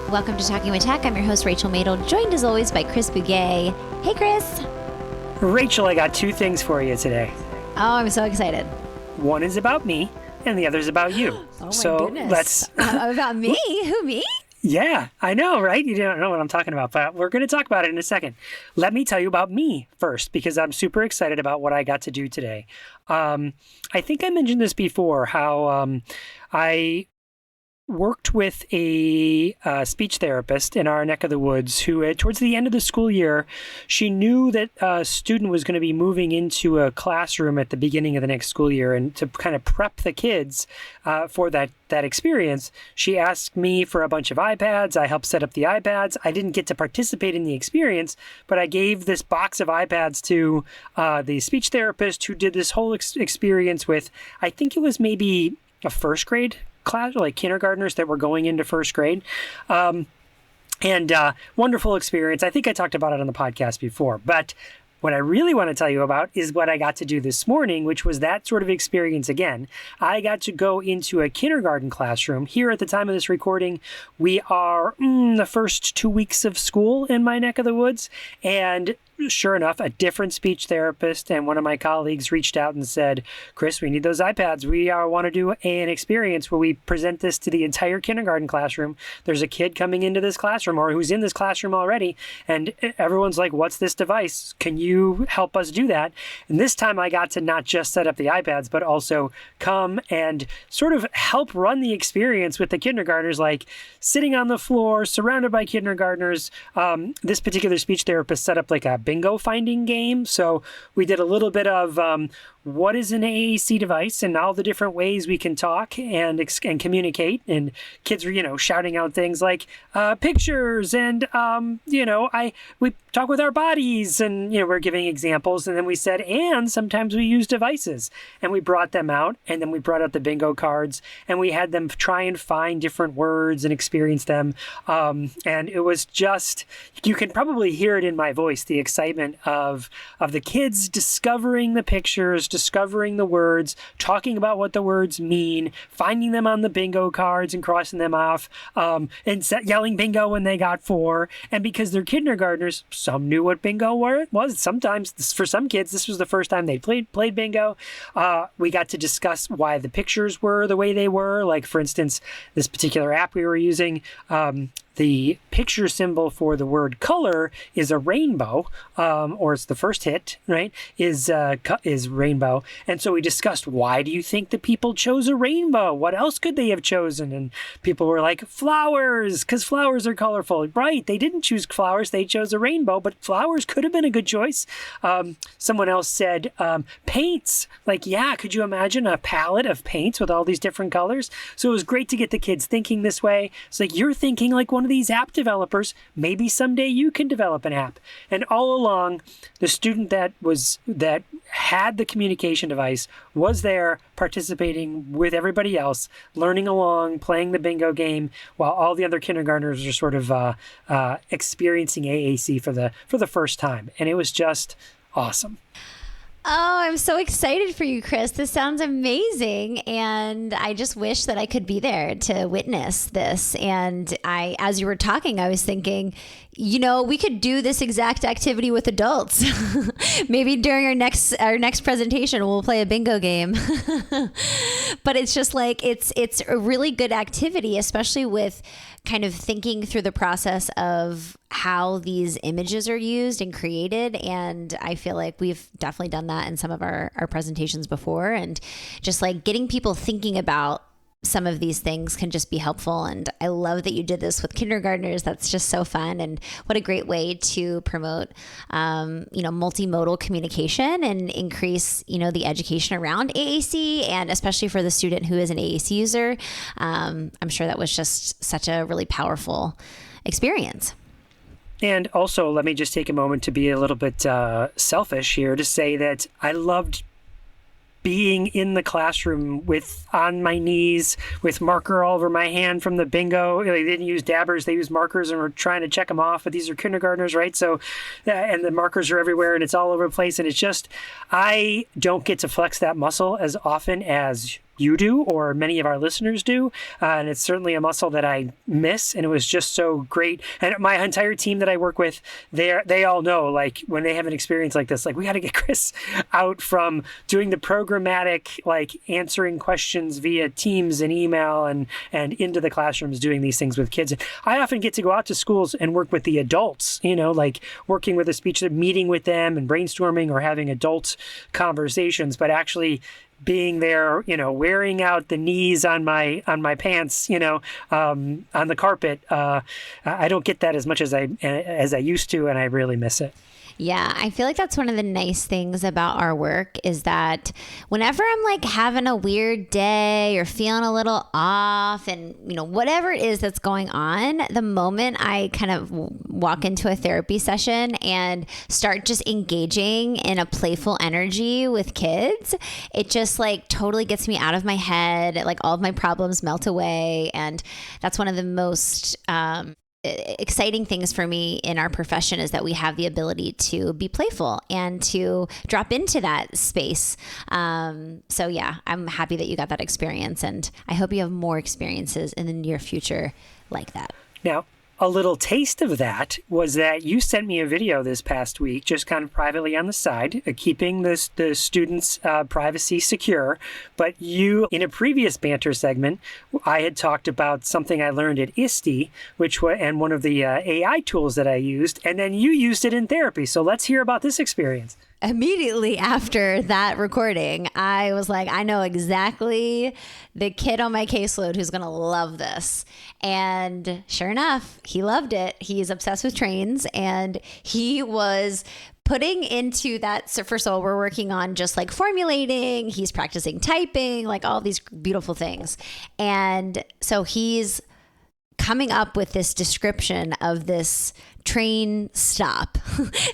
Welcome to Talking with Tech. I'm your host, Rachel Madel, joined as always by Chris Bugay. Hey, Chris. Rachel, I got two things for you today. Oh, I'm so excited. One is about me, and the other is about you. Oh, my goodness. About me? Who, me? Yeah, I know, right? You don't know what I'm talking about, but we're going to talk about it in a second. Let me tell you about me first, because I'm super excited about what I got to do today. I think I mentioned this before, how I worked with a speech therapist in our neck of the woods who, towards the end of the school year, she knew that a student was going to be moving into a classroom at the beginning of the next school year. And to kind of prep the kids for that experience, she asked me for a bunch of iPads. I helped set up the iPads. I didn't get to participate in the experience, but I gave this box of iPads to the speech therapist who did this whole experience with, I think it was maybe a first grade class, like kindergartners that were going into first grade. And wonderful experience. I think I talked about it on the podcast before, but what I really want to tell you about is what I got to do this morning, which was that sort of experience again. I got to go into a kindergarten classroom. Here at the time of this recording, we are the first 2 weeks of school in my neck of the woods. And sure enough, a different speech therapist and one of my colleagues reached out and said, Chris, we need those iPads. We want to do an experience where we present this to the entire kindergarten classroom. There's a kid coming into this classroom or who's in this classroom already, and everyone's like, what's this device? Can you help us do that? And this time I got to not just set up the iPads, but also come and sort of help run the experience with the kindergartners, like sitting on the floor, surrounded by kindergartners. This particular speech therapist set up like a bingo finding game. So we did a little bit of what is an AAC device and all the different ways we can talk and communicate. And kids were, shouting out things like pictures and, we talk with our bodies and, we're giving examples. And then we said, and sometimes we use devices, and we brought them out, and then we brought out the bingo cards and we had them try and find different words and experience them. And it was just, you can probably hear it in my voice, the excitement of the kids discovering the pictures, discovering the words, talking about what the words mean, finding them on the bingo cards and crossing them off, and yelling bingo when they got 4. And because they're kindergartners, some knew what bingo was. Sometimes, for some kids, this was the first time they played bingo. We got to discuss why the pictures were the way they were. Like, for instance, this particular app we were using, the picture symbol for the word color is a rainbow, or it's the first hit, right, is rainbow. And so we discussed, why do you think the people chose a rainbow? What else could they have chosen? And people were like, flowers, because flowers are colorful. Right, they didn't choose flowers, they chose a rainbow, but flowers could have been a good choice. Someone else said paints. Like, yeah, could you imagine a palette of paints with all these different colors? So it was great to get the kids thinking this way. It's like, you're thinking like one of these app developers. Maybe someday you can develop an app. And all along, the student that had the communication device was there participating with everybody else, learning along, playing the bingo game, while all the other kindergartners are sort of experiencing AAC for the first time. And it was just awesome. Oh, I'm so excited for you, Chris. This sounds amazing. And I just wish that I could be there to witness this. And as you were talking, I was thinking, we could do this exact activity with adults. Maybe during our next presentation, we'll play a bingo game. But it's just like, it's a really good activity, especially with kind of thinking through the process of how these images are used and created. And I feel like we've definitely done that in some of our presentations before. And just like getting people thinking about some of these things can just be helpful. And I love that you did this with kindergartners. That's just so fun. And what a great way to promote, multimodal communication and increase, the education around AAC, and especially for the student who is an AAC user. I'm sure that was just such a really powerful experience. And also, let me just take a moment to be a little bit selfish here to say that I loved being in the classroom on my knees with marker all over my hand from the bingo. They didn't use dabbers, they used markers, and we're trying to check them off, but these are kindergartners, right? So, and the markers are everywhere and it's all over the place. And it's just, I don't get to flex that muscle as often as you do or many of our listeners do. And it's certainly a muscle that I miss. And it was just so great. And my entire team that I work with, they all know, like when they have an experience like this, like we got to get Chris out from doing the programmatic, like answering questions via Teams and email and into the classrooms doing these things with kids. I often get to go out to schools and work with the adults, like working with a speech, meeting with them and brainstorming or having adult conversations, but actually being there, wearing out the knees on my pants, on the carpet. I don't get that as much as I used to, and I really miss it. Yeah, I feel like that's one of the nice things about our work is that whenever I'm like having a weird day or feeling a little off and, whatever it is that's going on, the moment I kind of walk into a therapy session and start just engaging in a playful energy with kids, it just like totally gets me out of my head. Like all of my problems melt away. And that's one of the most exciting things for me in our profession is that we have the ability to be playful and to drop into that space. So yeah, I'm happy that you got that experience, and I hope you have more experiences in the near future like that. Now, a little taste of that was that you sent me a video this past week, just kind of privately on the side, keeping the students' privacy secure. But you, in a previous banter segment, I had talked about something I learned at ISTE, and one of the AI tools that I used, and then you used it in therapy. So let's hear about this experience. Immediately after that recording, I was like, I know exactly the kid on my caseload who's going to love this. And sure enough, he loved it. He's obsessed with trains, and he was putting into that. So first of all, we're working on just like formulating, he's practicing typing, like all these beautiful things. And so he's coming up with this description of this train stop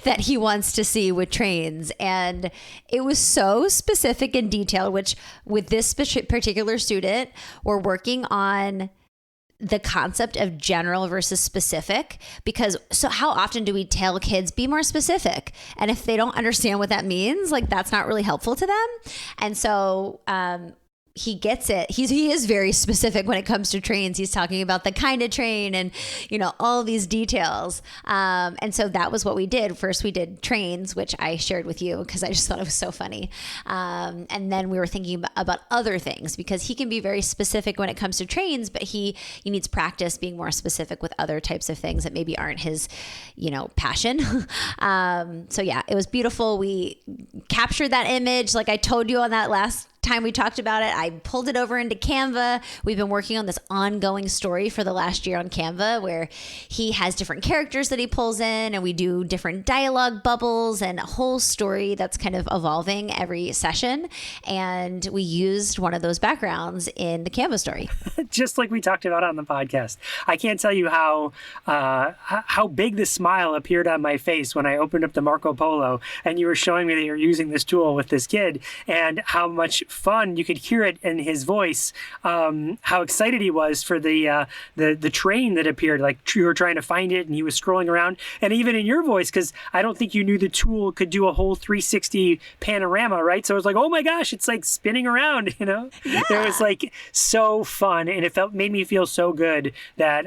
that he wants to see with trains. And it was so specific and detailed, which with this particular student, we're working on the concept of general versus specific, because so how often do we tell kids be more specific? And if they don't understand what that means, like that's not really helpful to them. And so, he gets it. He is very specific when it comes to trains. He's talking about the kind of train and, all these details. And so that was what we did. First, we did trains, which I shared with you because I just thought it was so funny. And then we were thinking about other things because he can be very specific when it comes to trains, but he needs practice being more specific with other types of things that maybe aren't his, passion. So yeah, it was beautiful. We captured that image. Like I told you on that last time we talked about it, I pulled it over into Canva. We've been working on this ongoing story for the last year on Canva where he has different characters that he pulls in, and we do different dialogue bubbles and a whole story that's kind of evolving every session. And we used one of those backgrounds in the Canva story. Just like we talked about on the podcast. I can't tell you how big the smile appeared on my face when I opened up the Marco Polo and you were showing me that you're using this tool with this kid, and how much fun you could hear it in his voice, how excited he was for the train that appeared, like you were trying to find it and he was scrolling around, and even in your voice, because I don't think you knew the tool could do a whole 360 panorama, right? So I was like, oh my gosh, it's like spinning around, Yeah. It was like so fun, and it made me feel so good that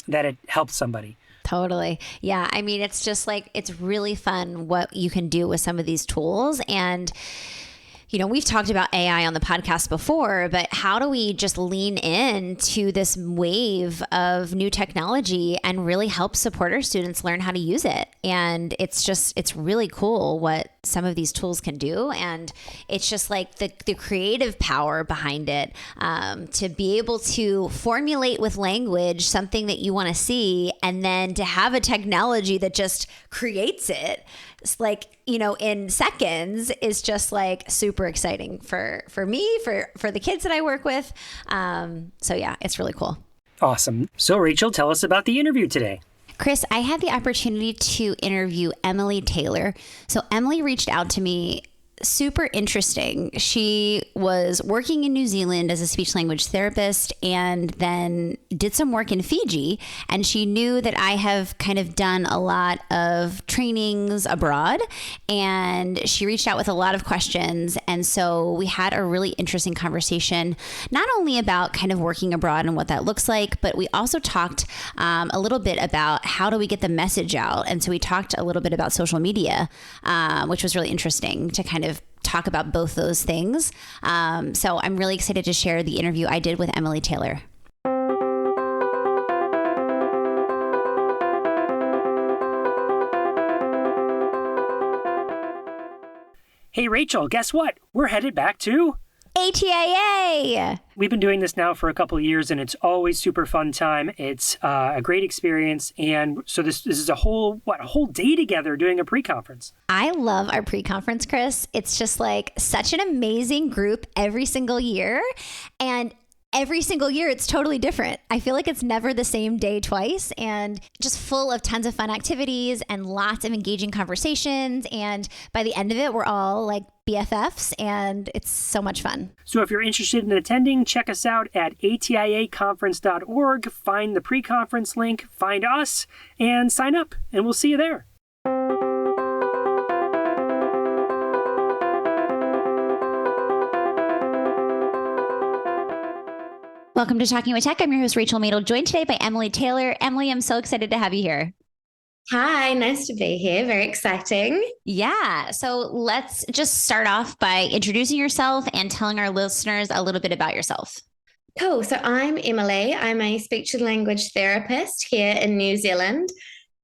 it helped somebody. Totally. Yeah. I mean, it's just like, it's really fun what you can do with some of these tools. And we've talked about AI on the podcast before, but how do we just lean into this wave of new technology and really help support our students learn how to use it? And it's really cool what some of these tools can do. And it's just like the creative power behind it, to be able to formulate with language something that you want to see, and then to have a technology that just creates it. It's like, in seconds is just like super exciting for me, for the kids that I work with. So yeah, it's really cool. Awesome. So Rachel, tell us about the interview today. Chris, I had the opportunity to interview Emily Taylor. So Emily reached out to me super interesting. She was working in New Zealand as a speech language therapist and then did some work in Fiji. And she knew that I have kind of done a lot of trainings abroad, and she reached out with a lot of questions. And so we had a really interesting conversation, not only about kind of working abroad and what that looks like, but we also talked a little bit about how do we get the message out. And so we talked a little bit about social media, which was really interesting to kind of talk about both those things. So I'm really excited to share the interview I did with Emily Taylor. Hey, Rachel, guess what? We're headed back to ATAA. We've been doing this now for a couple of years, and it's always super fun time. It's a great experience. And so this is a whole day together doing a pre-conference. I love our pre-conference, Chris. It's just like such an amazing group every single year. And every single year, it's totally different. I feel like it's never the same day twice, and just full of tons of fun activities and lots of engaging conversations. And by the end of it, we're all like BFFs, and it's so much fun. So if you're interested in attending, check us out at atiaconference.org, find the pre-conference link, find us, and sign up, and we'll see you there. Welcome to Talking with Tech. I'm your host, Rachel Madel, joined today by Emily Taylor. Emily, I'm so excited to have you here. Hi, nice to be here. Very exciting. Yeah. So let's just start off by introducing yourself and telling our listeners a little bit about yourself. Cool. So I'm Emily. I'm a speech and language therapist here in New Zealand.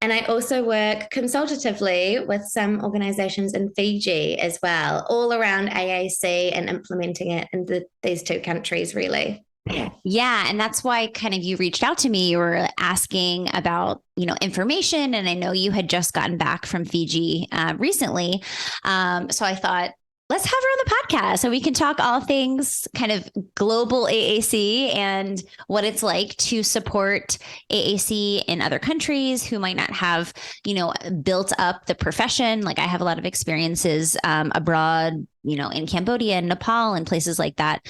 And I also work consultatively with some organizations in Fiji as well, all around AAC and implementing it in these two countries, really. Yeah. And that's why kind of you reached out to me. You were asking about, information. And I know you had just gotten back from Fiji recently. So I thought, let's have her on the podcast so we can talk all things kind of global AAC and what it's like to support AAC in other countries who might not have, built up the profession. Like I have a lot of experiences abroad, in Cambodia and Nepal and places like that.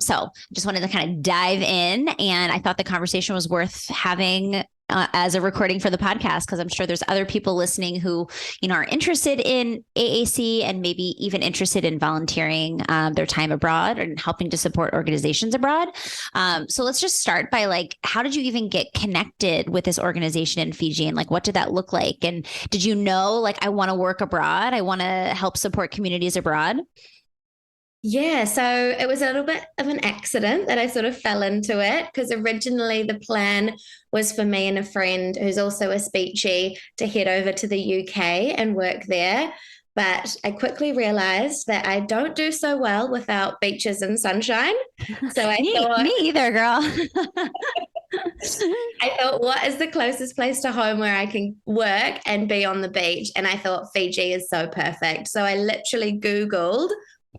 So just wanted to kind of dive in, and I thought the conversation was worth having as a recording for the podcast, because I'm sure there's other people listening who, are interested in AAC and maybe even interested in volunteering their time abroad and helping to support organizations abroad. So let's just start by how did you even get connected with this organization in Fiji, and what did that look like? And did you know, I want to work abroad, I want to help support communities abroad? Yeah, so it was a little bit of an accident that I sort of fell into it, because originally the plan was for me and a friend who's also a speechie to head over to the UK and work there. But I quickly realized that I don't do so well without beaches and sunshine. So I thought, me either, girl. I thought, what is the closest place to home where I can work and be on the beach? And I thought Fiji is so perfect. So I literally Googled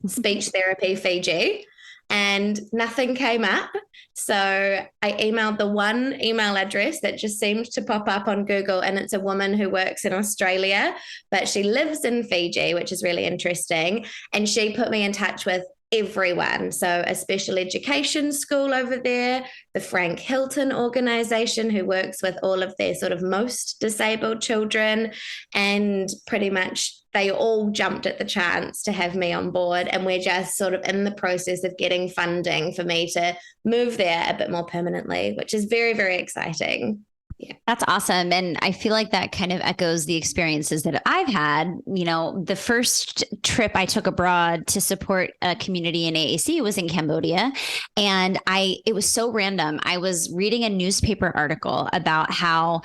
speech therapy Fiji, and nothing came up. So I emailed the one email address that just seemed to pop up on Google, and it's a woman who works in Australia, but she lives in Fiji, which is really interesting. And she put me in touch with everyone. So a special education school over there, the Frank Hilton organization who works with all of their sort of most disabled children, and pretty much they all jumped at the chance to have me on board. And we're just sort of in the process of getting funding for me to move there a bit more permanently, which is very, very exciting. Yeah. That's awesome. And I feel like that kind of echoes the experiences that I've had. The first trip I took abroad to support a community in AAC was in Cambodia. And it was so random. I was reading a newspaper article about how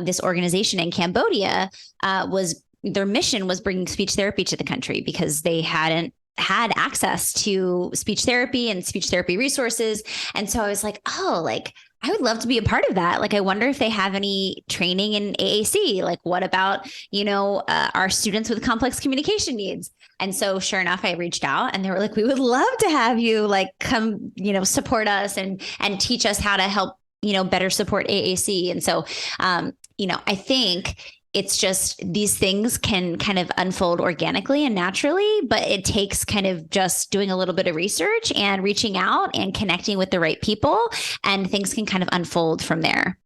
this organization in Cambodia their mission was bringing speech therapy to the country because they hadn't had access to speech therapy and speech therapy resources. And so I was like, I would love to be a part of that. I wonder if they have any training in AAC. What about, our students with complex communication needs? And so sure enough, I reached out and they were like, we would love to have you come, support us and teach us how to help, better support AAC. And so, I think it's just these things can kind of unfold organically and naturally, but it takes kind of just doing a little bit of research and reaching out and connecting with the right people, and things can kind of unfold from there.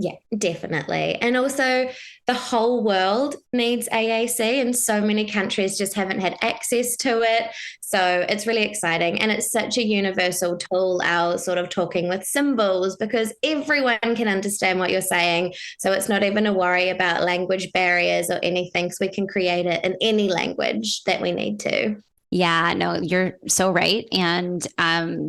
Yeah, definitely. And also, the whole world needs AAC, and so many countries just haven't had access to it. So it's really exciting. And it's such a universal tool, our sort of talking with symbols, because everyone can understand what you're saying. So it's not even a worry about language barriers or anything, because we can create it in any language that we need to. Yeah, no, you're so right. And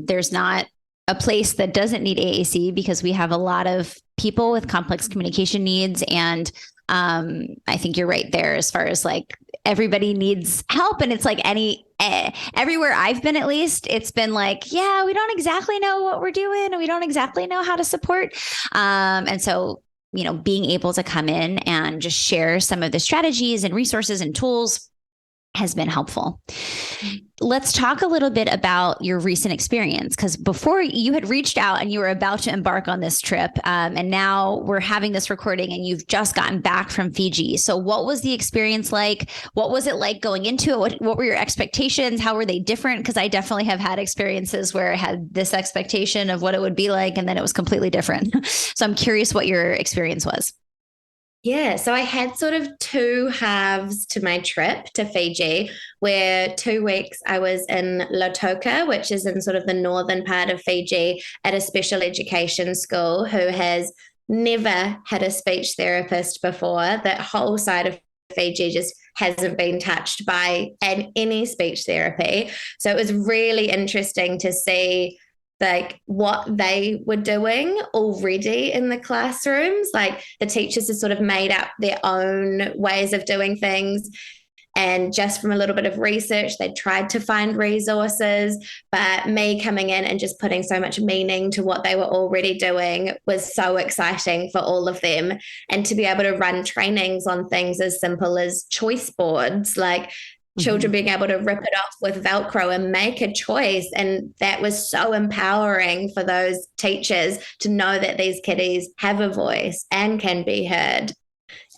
there's not a place that doesn't need AAC, because we have a lot of people with complex communication needs. And I think you're right there as far as like everybody needs help. And it's like everywhere I've been, at least, it's been like, yeah, we don't exactly know what we're doing and we don't exactly know how to support. And so, being able to come in and just share some of the strategies and resources and tools has been helpful. Let's talk a little bit about your recent experience, because before you had reached out and you were about to embark on this trip, and now we're having this recording and you've just gotten back from Fiji. So what was the experience like? What was it like going into it? What were your expectations? How were they different? Because I definitely have had experiences where I had this expectation of what it would be like, and then it was completely different. So I'm curious what your experience was. Yeah, so I had sort of two halves to my trip to Fiji, where 2 weeks I was in Lautoka, which is in sort of the northern part of Fiji, at a special education school, who has never had a speech therapist before. That whole side of Fiji just hasn't been touched by any speech therapy. So it was really interesting to see like what they were doing already in the classrooms. Like the teachers have sort of made up their own ways of doing things. And just from a little bit of research, they tried to find resources. But me coming in and just putting so much meaning to what they were already doing was so exciting for all of them. And to be able to run trainings on things as simple as choice boards, like children being able to rip it off with Velcro and make a choice. And that was so empowering for those teachers to know that these kiddies have a voice and can be heard.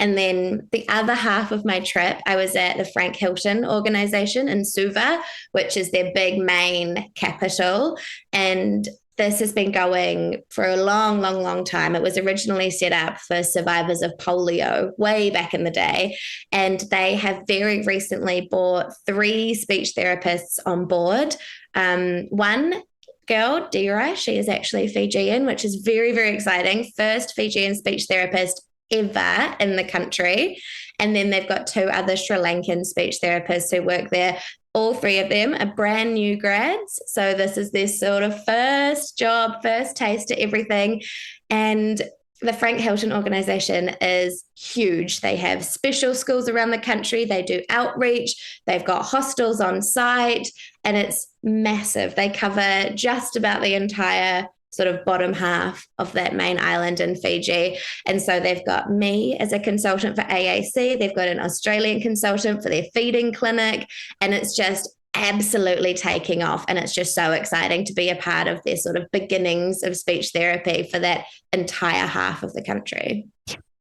And then the other half of my trip, I was at the Frank Hilton organization in Suva, which is their big main capital. And this has been going for a long, long, long time. It was originally set up for survivors of polio way back in the day. And they have very recently brought 3 speech therapists on board. One girl, Dira, she is actually Fijian, which is very, very exciting. First Fijian speech therapist ever in the country. And then they've got 2 other Sri Lankan speech therapists who work there. All 3 of them are brand new grads. So this is their sort of first job, first taste of everything. And the Frank Hilton organization is huge. They have special schools around the country. They do outreach. They've got hostels on site, and it's massive. They cover just about the entire sort of bottom half of that main island in Fiji. And so they've got me as a consultant for AAC. They've got an Australian consultant for their feeding clinic. And it's just absolutely taking off. And it's just so exciting to be a part of their sort of beginnings of speech therapy for that entire half of the country.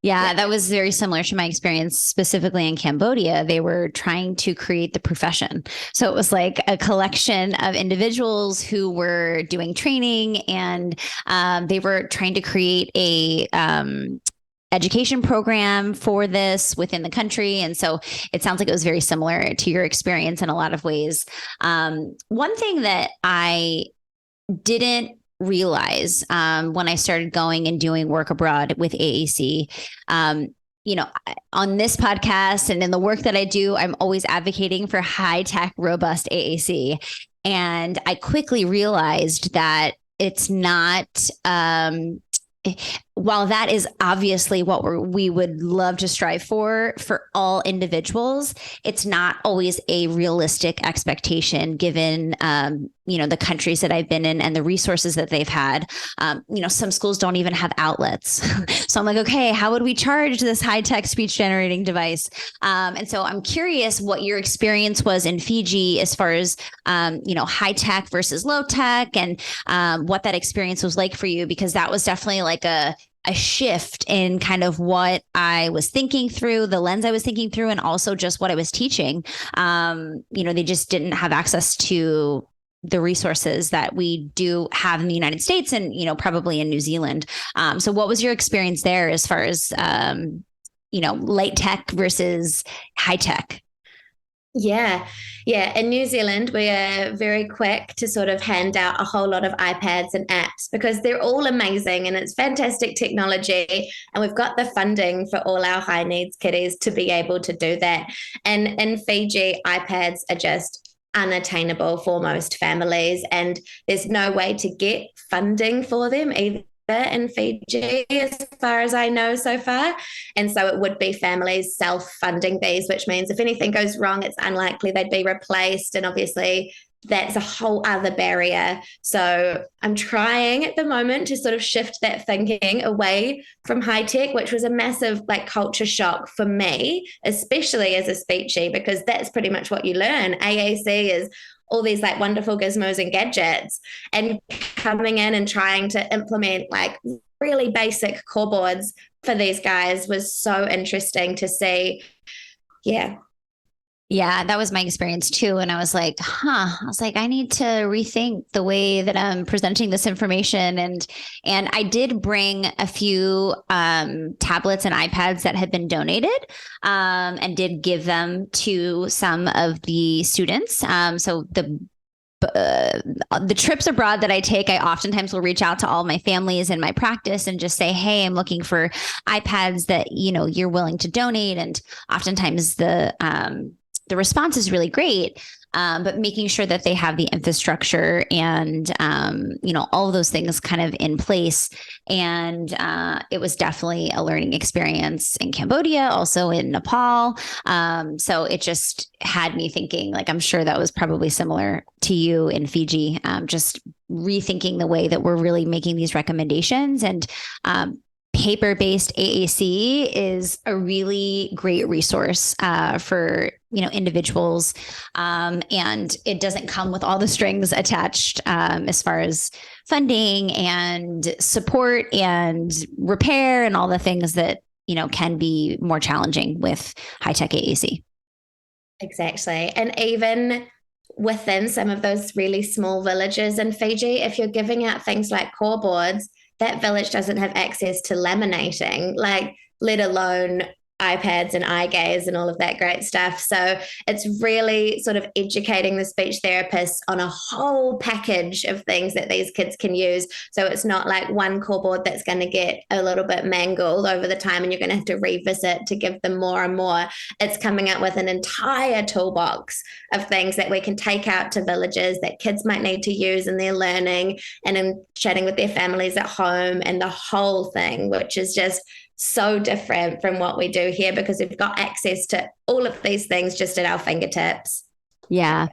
Yeah, that was very similar to my experience, specifically in Cambodia. They were trying to create the profession. So it was like a collection of individuals who were doing training, and they were trying to create a education program for this within the country. And so it sounds like it was very similar to your experience in a lot of ways. One thing that I didn't realize when I started going and doing work abroad with AAC, on this podcast and in the work that I do, I'm always advocating for high tech, robust AAC. And I quickly realized that it's not, while that is obviously what we would love to strive for all individuals, it's not always a realistic expectation given, the countries that I've been in and the resources that they've had. Some schools don't even have outlets. So I'm like, okay, how would we charge this high-tech speech generating device? And so I'm curious what your experience was in Fiji as far as, high-tech versus low-tech, and what that experience was like for you, because that was definitely like a shift in kind of what I was thinking through, the lens I was thinking through, and also just what I was teaching. They just didn't have access to the resources that we do have in the United States and, probably in New Zealand. So what was your experience there as far as, light tech versus high tech? Yeah. Yeah. In New Zealand, we are very quick to sort of hand out a whole lot of iPads and apps because they're all amazing and it's fantastic technology. And we've got the funding for all our high needs kiddies to be able to do that. And in Fiji, iPads are just unattainable for most families. And there's no way to get funding for them either in Fiji, as far as I know so far. And so it would be families self-funding these, which means if anything goes wrong, it's unlikely they'd be replaced. And obviously, that's a whole other barrier. So I'm trying at the moment to sort of shift that thinking away from high tech, which was a massive culture shock for me, especially as a speechie, because that's pretty much what you learn. AAC is all these wonderful gizmos and gadgets, and coming in and trying to implement really basic core boards for these guys was so interesting to see. Yeah. Yeah, that was my experience too. And I was like, I need to rethink the way that I'm presenting this information. And I did bring a few tablets and iPads that had been donated and did give them to some of the students. So the trips abroad that I take, I oftentimes will reach out to all my families in my practice and just say, hey, I'm looking for iPads that, you're willing to donate. And oftentimes the response is really great, but making sure that they have the infrastructure and, all of those things kind of in place. And it was definitely a learning experience in Cambodia, also in Nepal. So it just had me thinking, I'm sure that was probably similar to you in Fiji, just rethinking the way that we're really making these recommendations. And paper-based AAC is a really great resource for individuals, and it doesn't come with all the strings attached as far as funding and support and repair and all the things that can be more challenging with high-tech AAC. Exactly, and even within some of those really small villages in Fiji, if you're giving out things like core boards, that village doesn't have access to laminating, let alone iPads and eye gaze and all of that great stuff. So it's really sort of educating the speech therapists on a whole package of things that these kids can use. So it's not one core board that's going to get a little bit mangled over the time and you're going to have to revisit to give them more and more. It's coming up with an entire toolbox of things that we can take out to villages that kids might need to use in their learning and in chatting with their families at home and the whole thing, which is just so different from what we do here because we've got access to all of these things just at our fingertips. Yeah.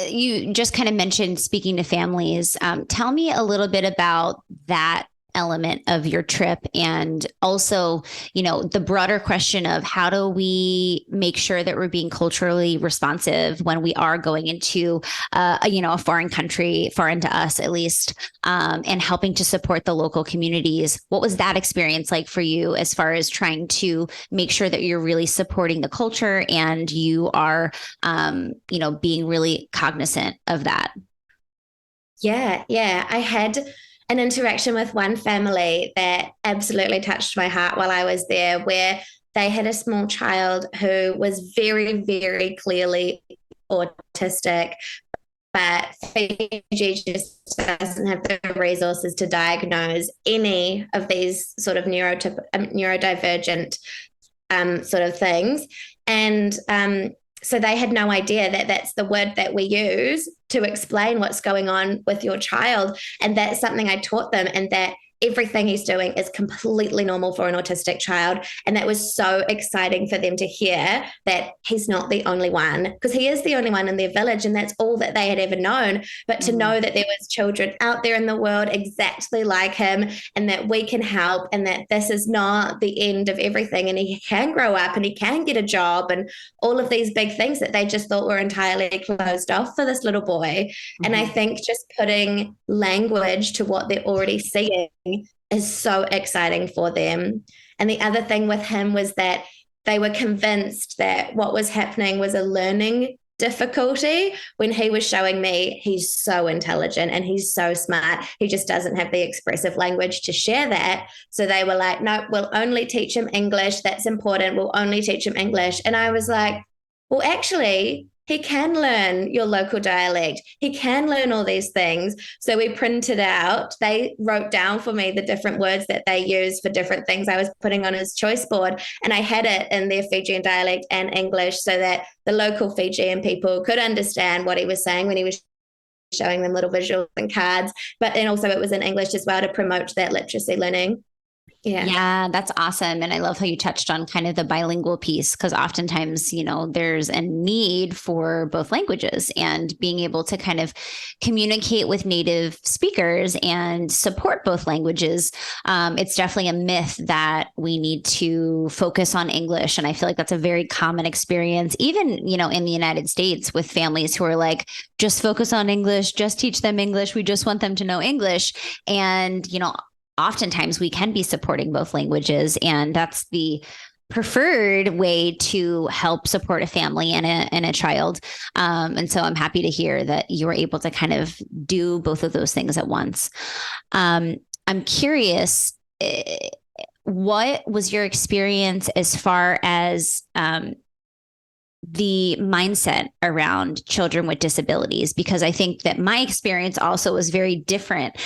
You just kind of mentioned speaking to families. Tell me a little bit about that element of your trip and also, the broader question of how do we make sure that we're being culturally responsive when we are going into, a foreign country, foreign to us at least, and helping to support the local communities. What was that experience like for you as far as trying to make sure that you're really supporting the culture and you are, being really cognizant of that? Yeah. I had an interaction with one family that absolutely touched my heart while I was there, where they had a small child who was very, very clearly autistic, but Fiji just doesn't have the resources to diagnose any of these sort of neurodivergent sort of things. And so they had no idea that that's the word that we use to explain what's going on with your child. And that's something I taught them, and that everything he's doing is completely normal for an autistic child. And that was so exciting for them to hear that he's not the only one, because he is the only one in their village and that's all that they had ever known. But to know that there was children out there in the world exactly like him and that we can help and that this is not the end of everything and he can grow up and he can get a job and all of these big things that they just thought were entirely closed off for this little boy. And I think just putting language to what they're already seeing is so exciting for them. And the other thing with him was that they were convinced that what was happening was a learning difficulty when he was showing me he's so intelligent and he's so smart. He just doesn't have the expressive language to share that. So they were like, no, we'll only teach him English. That's important. We'll only teach him English. And I was like, well, actually, he can learn your local dialect. He can learn all these things. So we printed out, they wrote down for me the different words that they use for different things I was putting on his choice board. And I had it in their Fijian dialect and English so that the local Fijian people could understand what he was saying when he was showing them little visuals and cards. But then also it was in English as well to promote that literacy learning. Yeah, that's awesome. And I love how you touched on kind of the bilingual piece, because oftentimes, there's a need for both languages, and being able to kind of communicate with native speakers and support both languages. It's definitely a myth that we need to focus on English. And I feel like that's a very common experience, even, in the United States, with families who are like, just focus on English, just teach them English. We just want them to know English. And, oftentimes we can be supporting both languages, and that's the preferred way to help support a family and a child. And so I'm happy to hear that you were able to kind of do both of those things at once. I'm curious, what was your experience as far as the mindset around children with disabilities? Because I think that my experience also was very different.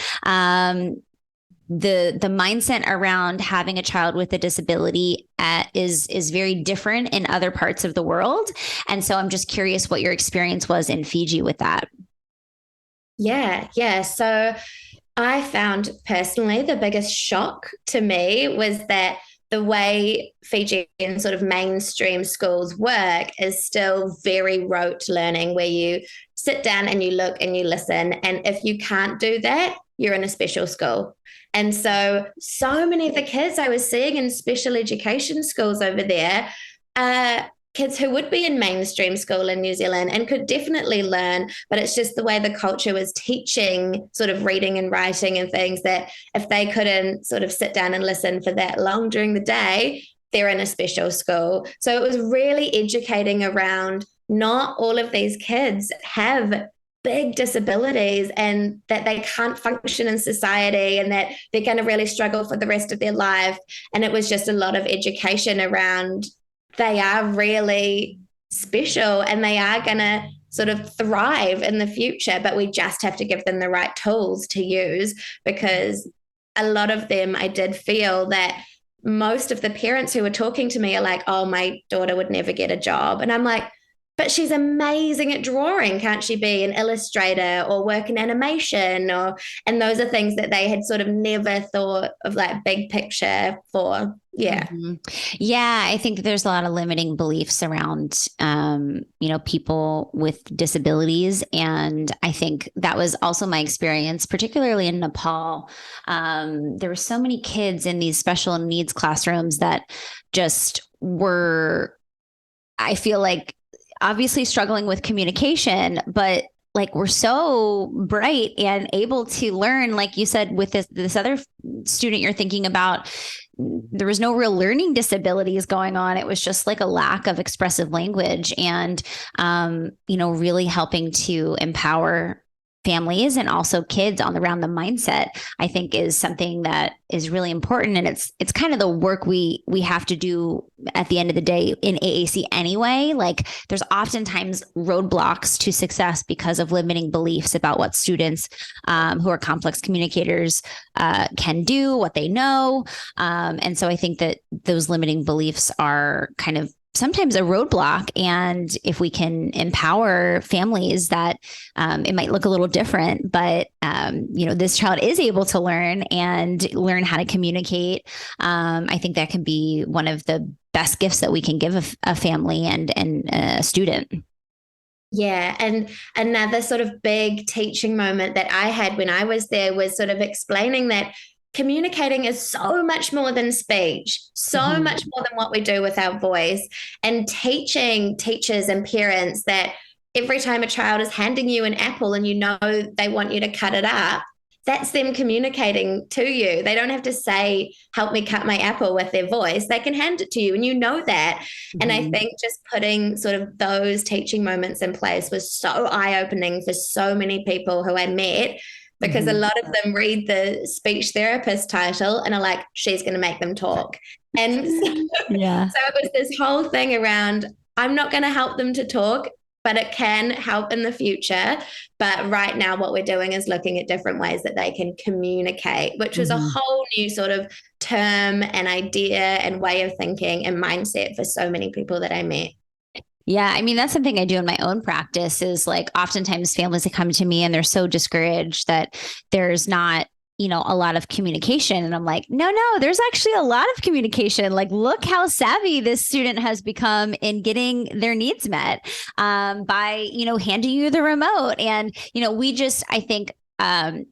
The mindset around having a child with a disability is very different in other parts of the world. And so I'm just curious what your experience was in Fiji with that. Yeah. So I found personally the biggest shock to me was that the way Fijian sort of mainstream schools work is still very rote learning, where you sit down and you look and you listen. And if you can't do that, you're in a special school. And so many of the kids I was seeing in special education schools over there are kids who would be in mainstream school in New Zealand and could definitely learn, but it's just the way the culture was teaching sort of reading and writing and things, that if they couldn't sort of sit down and listen for that long during the day, they're in a special school. So it was really educating around not all of these kids have big disabilities and that they can't function in society and that they're going to really struggle for the rest of their life. And it was just a lot of education around they are really special and they are going to sort of thrive in the future, but we just have to give them the right tools to use, because a lot of them, I did feel that most of the parents who were talking to me are like, oh, my daughter would never get a job. And I'm like, but she's amazing at drawing. Can't she be an illustrator or work in animation? And those are things that they had sort of never thought of, like big picture for. Yeah. Mm-hmm. Yeah. I think that there's a lot of limiting beliefs around, people with disabilities. And I think that was also my experience, particularly in Nepal. There were so many kids in these special needs classrooms that just were, I feel like, obviously struggling with communication, but like we're so bright and able to learn, like you said, with this other student you're thinking about, there was no real learning disabilities going on. It was just like a lack of expressive language, and, really helping to empower families and also kids around the mindset, I think is something that is really important. And it's kind of the work we have to do at the end of the day in AAC anyway. Like there's oftentimes roadblocks to success because of limiting beliefs about what students who are complex communicators can do, what they know. And so I think that those limiting beliefs are kind of sometimes a roadblock. And if we can empower families, that it might look a little different, but this child is able to learn and learn how to communicate. I think that can be one of the best gifts that we can give a family and a student. Yeah. And another sort of big teaching moment that I had when I was there was sort of explaining that communicating is so much more than speech, so much more than what we do with our voice, and teaching teachers and parents that every time a child is handing you an apple and they want you to cut it up, that's them communicating to you. They don't have to say, help me cut my apple with their voice. They can hand it to you and you know that. Mm-hmm. And I think just putting sort of those teaching moments in place was so eye-opening for so many people who I met, because a lot of them read the speech therapist title and are like, she's going to make them talk. And so it was this whole thing around, I'm not going to help them to talk, but it can help in the future. But right now what we're doing is looking at different ways that they can communicate, which was a whole new sort of term and idea and way of thinking and mindset for so many people that I met. Yeah. I mean, that's something I do in my own practice is like oftentimes families that come to me and they're so discouraged that there's not, a lot of communication. And I'm like, no, there's actually a lot of communication. Like, look how savvy this student has become in getting their needs met by, handing you the remote. And, I think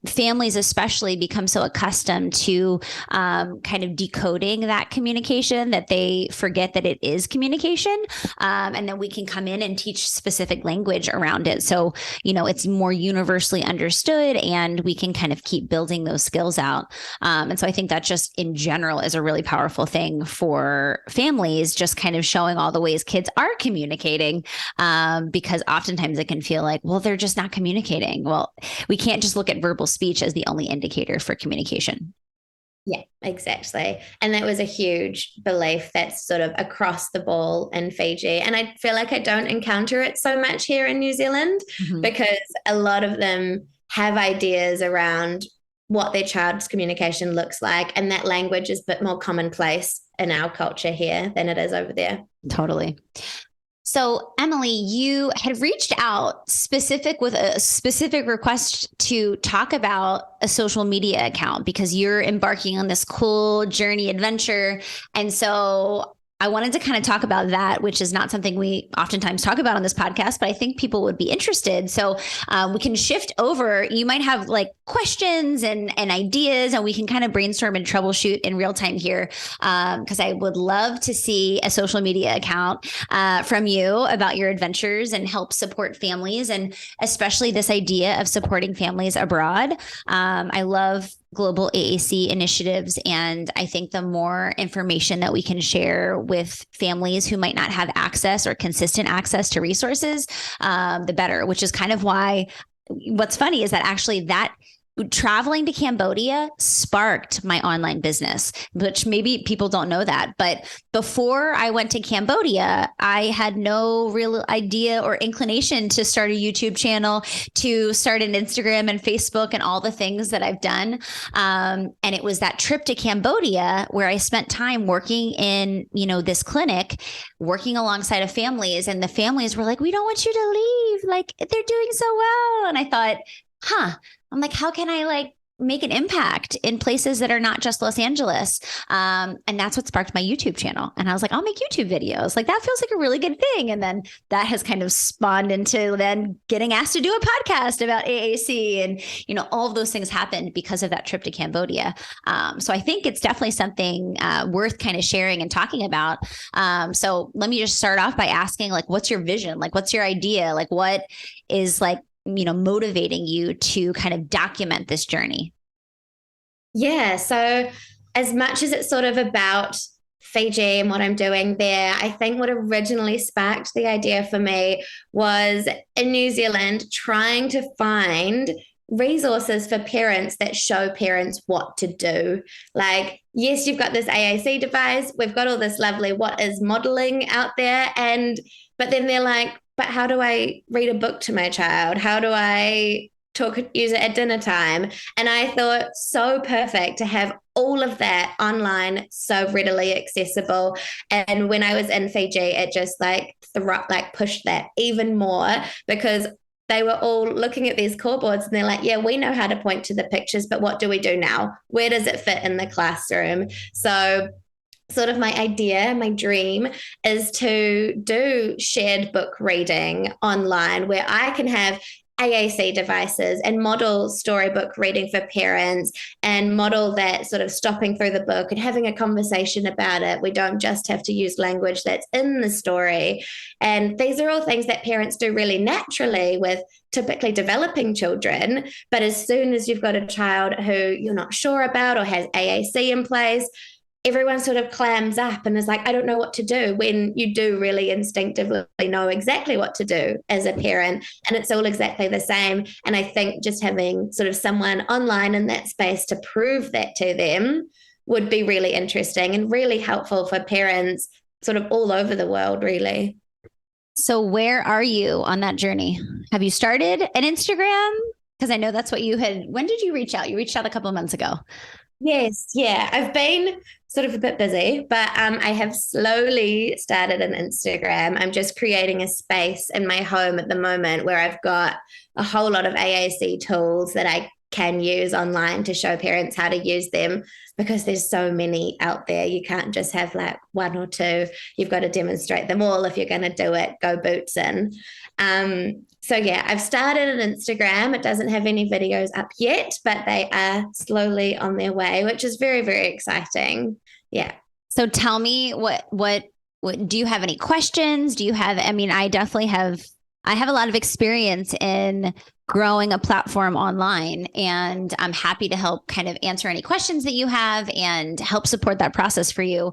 families especially become so accustomed to kind of decoding that communication that they forget that it is communication. And then we can come in and teach specific language around it. So, it's more universally understood and we can kind of keep building those skills out. And so I think that just in general is a really powerful thing for families, just kind of showing all the ways kids are communicating, because oftentimes it can feel like, well, they're just not communicating. Well, we can't just look at verbal speech as the only indicator for communication. Yeah, exactly. And that was a huge belief that's sort of across the ball in Fiji. And I feel like I don't encounter it so much here in New Zealand because a lot of them have ideas around what their child's communication looks like. And that language is a bit more commonplace in our culture here than it is over there. Totally. So, Emily, you had reached out with a specific request to talk about a social media account because you're embarking on this cool journey adventure. And so I wanted to kind of talk about that, which is not something we oftentimes talk about on this podcast, but I think people would be interested. So we can shift over. You might have like questions and ideas, and we can kind of brainstorm and troubleshoot in real time here. Because I would love to see a social media account from you about your adventures and help support families, and especially this idea of supporting families abroad. I love global AAC initiatives. And I think the more information that we can share with families who might not have access or consistent access to resources, the better, which is kind of why what's funny is that actually that traveling to Cambodia sparked my online business, which maybe people don't know that. But before I went to Cambodia, I had no real idea or inclination to start a YouTube channel, to start an Instagram and Facebook and all the things that I've done. And it was that trip to Cambodia where I spent time working in, this clinic, working alongside of families. And the families were like, we don't want you to leave. Like, they're doing so well. And I thought, I'm like, how can I make an impact in places that are not just Los Angeles? And that's what sparked my YouTube channel. And I was like, I'll make YouTube videos. Like, that feels like a really good thing. And then that has kind of spawned into then getting asked to do a podcast about AAC. And, all of those things happened because of that trip to Cambodia. So I think it's definitely something worth kind of sharing and talking about. So let me just start off by asking, what's your vision? What's your idea? What is motivating you to kind of document this journey? Yeah. So as much as it's sort of about Fiji and what I'm doing there, I think what originally sparked the idea for me was in New Zealand trying to find resources for parents that show parents what to do. Like, yes, you've got this AAC device, we've got all this lovely what is modeling out there, but then they're like, but how do I read a book to my child? How do I use it at dinner time? And I thought so perfect to have all of that online, so readily accessible. And when I was in Fiji, it just pushed that even more, because they were all looking at these core boards and they're like, yeah, we know how to point to the pictures, but what do we do now? Where does it fit in the classroom? So sort of my idea, my dream is to do shared book reading online where I can have AAC devices and model storybook reading for parents and model that sort of stopping through the book and having a conversation about it. We don't just have to use language that's in the story. And these are all things that parents do really naturally with typically developing children. But as soon as you've got a child who you're not sure about or has AAC in place, everyone sort of clams up and is like, I don't know what to do, when you do really instinctively know exactly what to do as a parent. And it's all exactly the same. And I think just having sort of someone online in that space to prove that to them would be really interesting and really helpful for parents sort of all over the world, really. So where are you on that journey? Have you started an Instagram? Because I know that's what you had. When did you reach out? You reached out a couple of months ago. Yes, yeah. I've been sort of a bit busy, but I have slowly started an Instagram. I'm just creating a space in my home at the moment where I've got a whole lot of AAC tools that I can use online to show parents how to use them, because there's so many out there. You can't just have like one or two. You've got to demonstrate them all if you're going to do it. Go boots in. So yeah, I've started an Instagram. It doesn't have any videos up yet, but they are slowly on their way, which is very, very exciting. Yeah. So tell me what do you have any questions? Do you have, I mean, I have a lot of experience in growing a platform online, and I'm happy to help kind of answer any questions that you have and help support that process for you.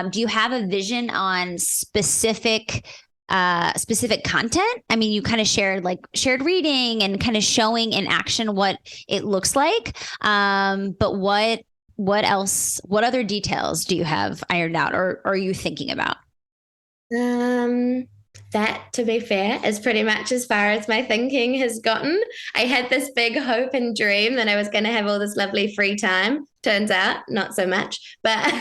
Do you have a vision on specific content? I mean, you kind of shared reading and kind of showing in action what it looks like. But what else, what other details do you have ironed out or are you thinking about? That, to be fair, is pretty much as far as my thinking has gotten. I had this big hope and dream that I was going to have all this lovely free time. Turns out, not so much. But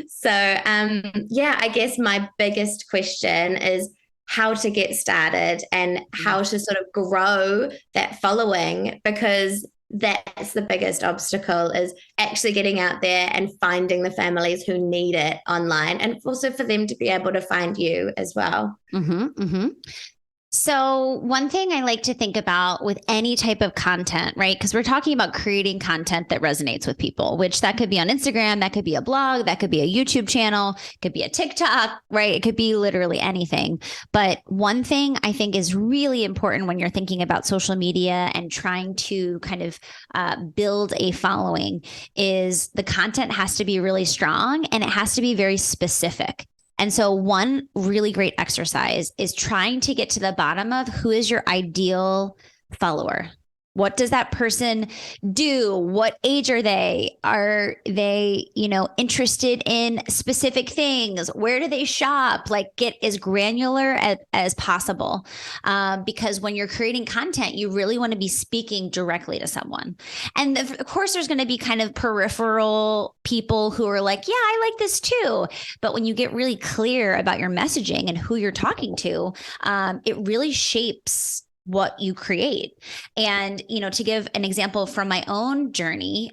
so, yeah, I guess my biggest question is how to get started and how to sort of grow that following, because that's the biggest obstacle, is actually getting out there and finding the families who need it online, and also for them to be able to find you as well. Mm-hmm, mm-hmm. So one thing I like to think about with any type of content, right? Because we're talking about creating content that resonates with people, which that could be on Instagram, that could be a blog, that could be a YouTube channel, could be a TikTok, right? It could be literally anything. But one thing I think is really important when you're thinking about social media and trying to kind of build a following is the content has to be really strong and it has to be very specific. And so one really great exercise is trying to get to the bottom of who is your ideal follower. What does that person do? What age are they? Are they, interested in specific things? Where do they shop? Like, get as granular as possible. Because when you're creating content, you really want to be speaking directly to someone. And of course, there's going to be kind of peripheral people who are like, yeah, I like this too. But when you get really clear about your messaging and who you're talking to, it really shapes what you create. And, to give an example from my own journey,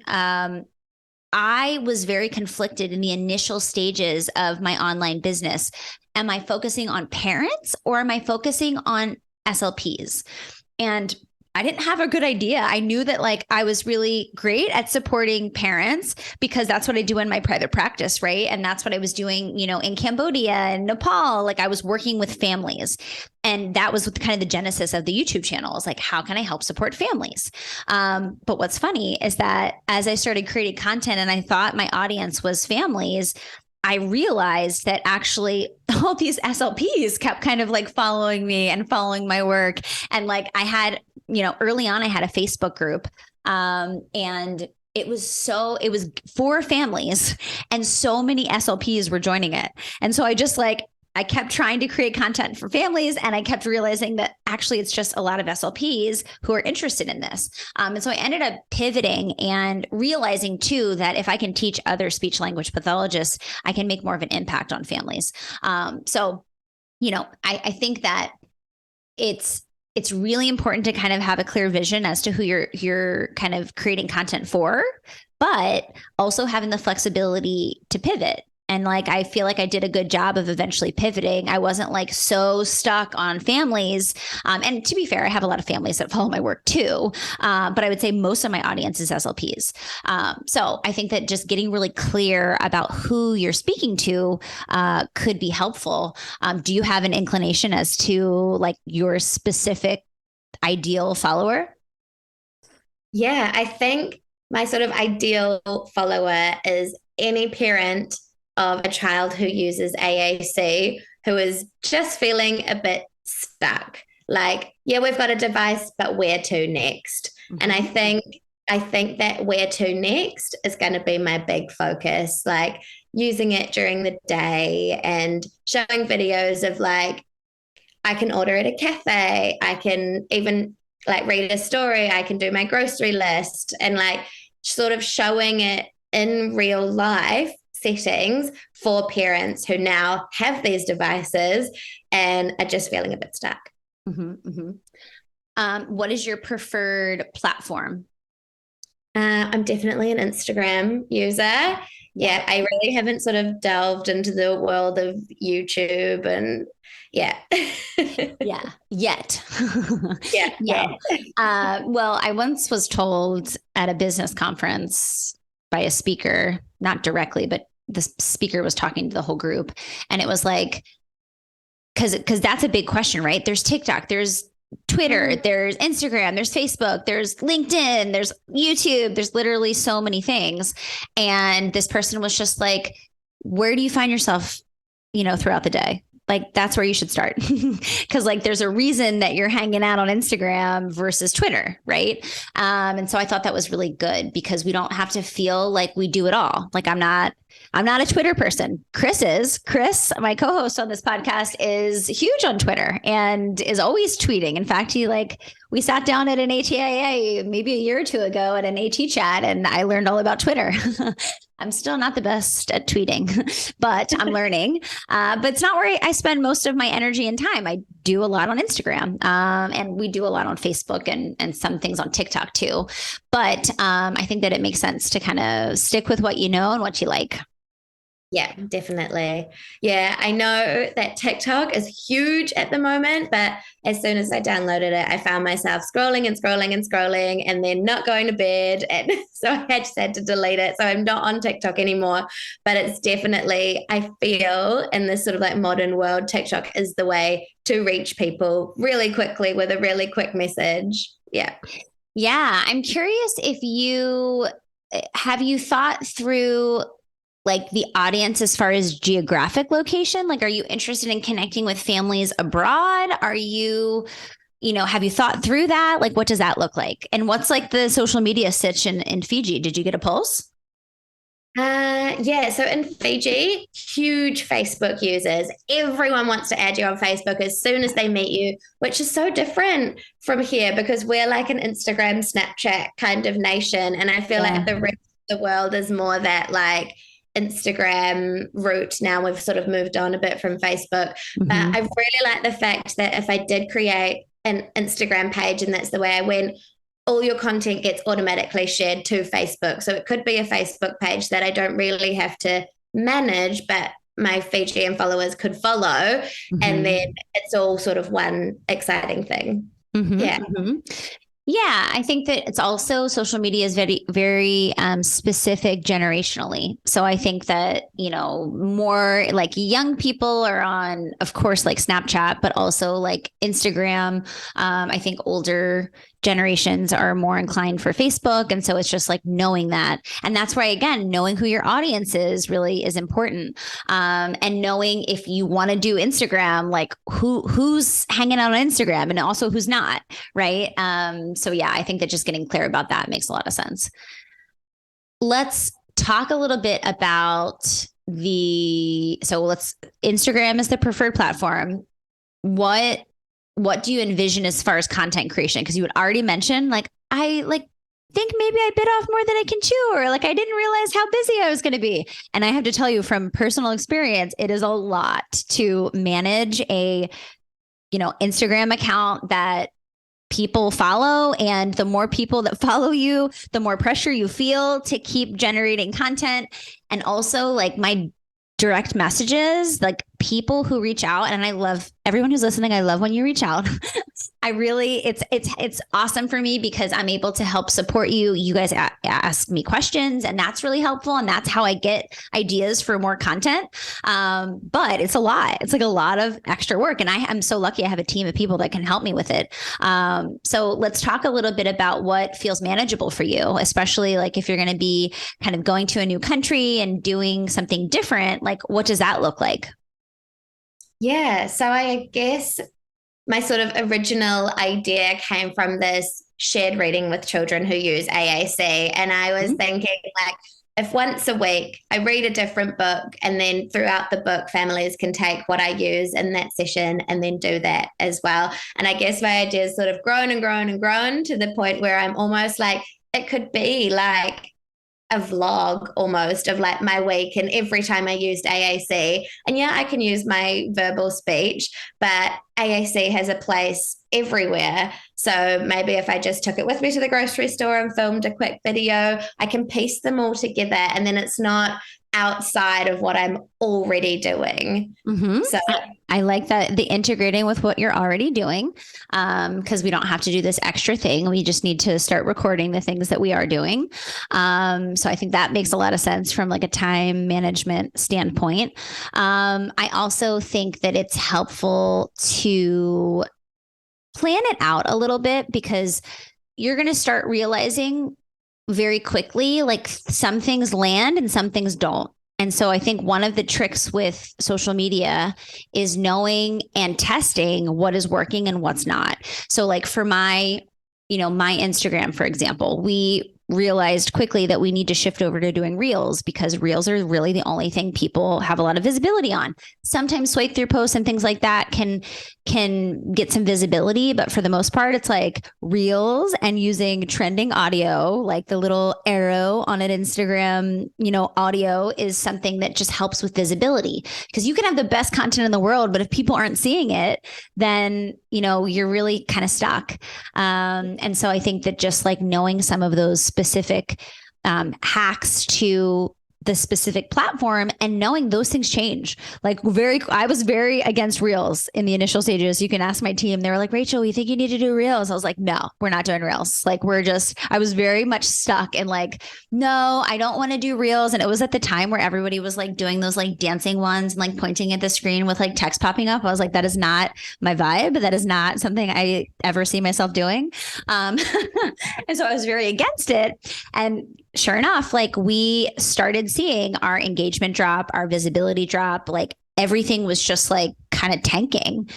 I was very conflicted in the initial stages of my online business. Am I focusing on parents or am I focusing on SLPs? And I didn't have a good idea. I knew that I was really great at supporting parents because that's what I do in my private practice, right? And that's what I was doing, in Cambodia and Nepal. I was working with families. And that was kind of the genesis of the YouTube channel. Is how can I help support families? But what's funny is that as I started creating content and I thought my audience was families, I realized that actually all these SLPs kept kind of following me and following my work. And I had, early on, I had a Facebook group and it was for families and so many SLPs were joining it. And so I kept trying to create content for families and I kept realizing that actually it's just a lot of SLPs who are interested in this. And so I ended up pivoting and realizing too, that if I can teach other speech language pathologists, I can make more of an impact on families. So, I think that it's really important to kind of have a clear vision as to who you're kind of creating content for, but also having the flexibility to pivot And like, I feel like I did a good job of eventually pivoting. I wasn't like so stuck on families. And to be fair, I have a lot of families that follow my work too. But I would say most of my audience is SLPs. So I think that just getting really clear about who you're speaking to could be helpful. Do you have an inclination as to like your specific ideal follower? Yeah, I think my sort of ideal follower is any parent of a child who uses AAC who is just feeling a bit stuck. Like, yeah, we've got a device, but where to next? Mm-hmm. And I think that where to next is going to be my big focus, like using it during the day and showing videos of like, I can order at a cafe. I can even like read a story. I can do my grocery list and like sort of showing it in real life settings for parents who now have these devices and are just feeling a bit stuck. Mm-hmm, mm-hmm. What is your preferred platform? I'm definitely an Instagram user. Yeah, I really haven't sort of delved into the world of YouTube and yeah. Yeah, yet. Yeah. Yeah. Well, I once was told at a business conference by a speaker, not directly, but the speaker was talking to the whole group. And it was like, because that's a big question, right? There's TikTok, there's Twitter, there's Instagram, there's Facebook, there's LinkedIn, there's YouTube, there's literally so many things. And this person was just like, where do you find yourself, throughout the day? Like, that's where you should start. Because like, there's a reason that you're hanging out on Instagram versus Twitter. Right. And so I thought that was really good because we don't have to feel like we do it all. Like I'm not a Twitter person. Chris, my co-host on this podcast, is huge on Twitter and is always tweeting. In fact, we sat down at an ATIA maybe a year or two ago at an AT chat and I learned all about Twitter. I'm still not the best at tweeting, but I'm learning. But it's not where I spend most of my energy and time. I do a lot on Instagram and we do a lot on Facebook and some things on TikTok too. But I think that it makes sense to kind of stick with what you know and what you like. Yeah, definitely. Yeah, I know that TikTok is huge at the moment, but as soon as I downloaded it, I found myself scrolling and scrolling and scrolling and then not going to bed. And so I just had to delete it. So I'm not on TikTok anymore. But it's definitely, I feel in this sort of like modern world, TikTok is the way to reach people really quickly with a really quick message. Yeah. Yeah. I'm curious if have you thought through like the audience as far as geographic location? Like, are you interested in connecting with families abroad? Are you, have you thought through that? Like, what does that look like? And what's like the social media sitch in Fiji? Did you get a pulse? Yeah. So in Fiji, huge Facebook users. Everyone wants to add you on Facebook as soon as they meet you, which is so different from here because we're like an Instagram, Snapchat kind of nation. And I feel like the rest of the world is more that like, Instagram route. Now we've sort of moved on a bit from Facebook, but I really like the fact that if I did create an Instagram page and that's the way I went, all your content gets automatically shared to Facebook. So it could be a Facebook page that I don't really have to manage, but my Fijian followers could follow. And then it's all sort of one exciting thing. Yeah. Yeah, I think that it's also social media is very, very specific generationally. So I think that, more like young people are on, of course, like Snapchat, but also like Instagram. I think older generations are more inclined for Facebook. And so it's just like knowing that. And that's why, again, knowing who your audience is really is important. And knowing if you want to do Instagram, like who's hanging out on Instagram and also who's not. Right. So yeah, I think that just getting clear about that makes a lot of sense. Let's talk a little bit about Instagram is the preferred platform. What do you envision as far as content creation? Because you had already mentioned, like, I think maybe I bit off more than I can chew, or like I didn't realize how busy I was going to be. And I have to tell you from personal experience, it is a lot to manage a, Instagram account that people follow. And the more people that follow you, the more pressure you feel to keep generating content. And also like my direct messages, like people who reach out. And I love everyone who's listening. I love when you reach out. I really, it's awesome for me because I'm able to help support you. You guys ask me questions, and that's really helpful. And that's how I get ideas for more content. But it's a lot. It's like a lot of extra work. And I'm so lucky I have a team of people that can help me with it. So let's talk a little bit about what feels manageable for you, especially like if you're going to be kind of going to a new country and doing something different. Like, what does that look like? Yeah. So I guess my sort of original idea came from this shared reading with children who use AAC. And I was thinking, like, if once a week I read a different book, and then throughout the book, families can take what I use in that session and then do that as well. And I guess my idea has sort of grown and grown and grown to the point where I'm almost like, it could be like a vlog almost of like my week and every time I used AAC. And yeah, I can use my verbal speech, but AAC has a place everywhere. So maybe if I just took it with me to the grocery store and filmed a quick video, I can piece them all together, and then it's not outside of what I'm already doing. So I like that, the integrating with what you're already doing, because we don't have to do this extra thing. We just need to start recording the things that we are doing. So I think that makes a lot of sense from like a time management standpoint. I also think that it's helpful to plan it out a little bit, because you're going to start realizing very quickly, like some things land and some things don't. And so I think one of the tricks with social media is knowing and testing what is working and what's not. So like for my Instagram, for example, we realized quickly that we need to shift over to doing reels, because reels are really the only thing people have a lot of visibility on. Sometimes swipe through posts and things like that can get some visibility, but for the most part, it's like reels and using trending audio, like the little arrow on an Instagram, audio is something that just helps with visibility, because you can have the best content in the world, but if people aren't seeing it, then, you're really kind of stuck. And so I think that just like knowing some of those specific hacks to the specific platform and knowing those things change. I was very against reels in the initial stages. You can ask my team. They were like, Rachel, you think you need to do reels? I was like, no, we're not doing reels. I was very much stuck in like, no, I don't want to do reels. And it was at the time where everybody was like doing those like dancing ones and like pointing at the screen with like text popping up. I was like, that is not my vibe. That is not something I ever see myself doing. And so I was very against it. And sure enough, like we started seeing our engagement drop, our visibility drop, like everything was just like kind of tanking